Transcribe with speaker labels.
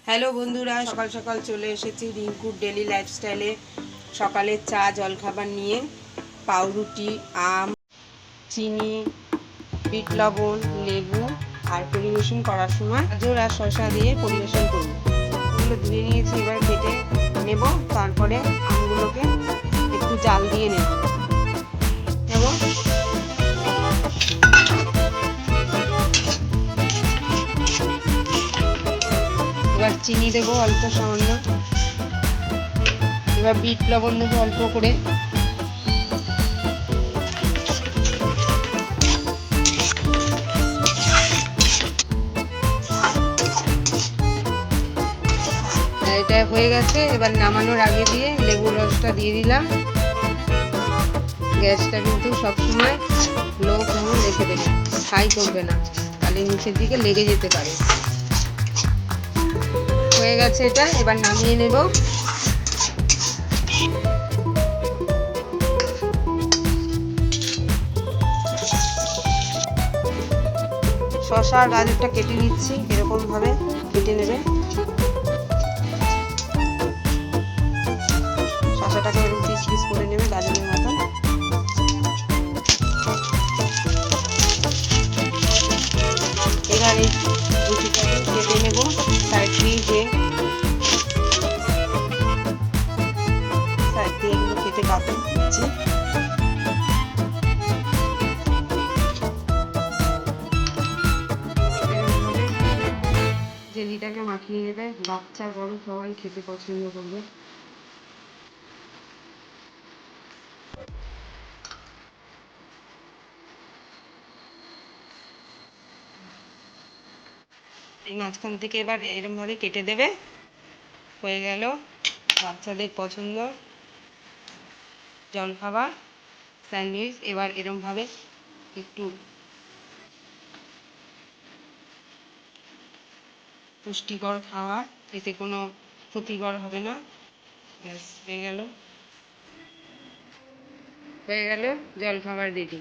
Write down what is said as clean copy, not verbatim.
Speaker 1: Hello বন্ধুরা, সকাল সকাল চলে এসেছি রিঙ্কুর ডেলি লাইফস্টাইলে সকালের চা জলখাবার নিয়ে। পাউরুটি, আম, চিনি, বিট লবণ, লেবু আর পরিবেশন করার সময় গাজর আর শসা দিয়ে পরিবেশন করব। এগুলো ধুয়ে নিয়েছি, এবার কেটে নেব। তারপরে আমগুলোকে একটু জাল দিয়ে নেব। এবার চিনি দেবো অল্প সামান্য, এবার বিট লবণ দেবো অল্প করে, এটা হয়ে গেছে। এবার নামানোর আগে দিয়ে লেবুর রসটা দিয়ে দিলাম। গ্যাসটা কিন্তু সবসময় লো ফ্লেমে রেখে দেবে, হাই করবে না, তাহলে নিচের দিকে লেগে যেতে পারে। হয়ে গেছে এটা, এবার নামিয়ে নেব। শসা আর গাজরটা কেটে নিচ্ছি, এরকম ভাবে কেটে নেবে। শসাটাকে এরকম পিস পিস করে নেবে গাজরের মতন। এবার এই রুটিটাকে কেটে নেব সাইড দিয়ে, এগুলো কেটে কাটুন দিচ্ছি। জেলিটাকে মাখিয়ে নেবে, বাচ্চা বড় সবাই খেতে পছন্দ করবে। এই মাঝখান থেকে এবার এরকম ভাবে কেটে দেবে। হয়ে গেল বাচ্চাদের পছন্দ জলখাবার স্যান্ডউইচ। এবার এরকম ভাবে একটু পুষ্টিকর খাবার, এতে কোনো ক্ষতিকর হবে না। ব্যাস হয়ে গেল জলখাবার রেডি।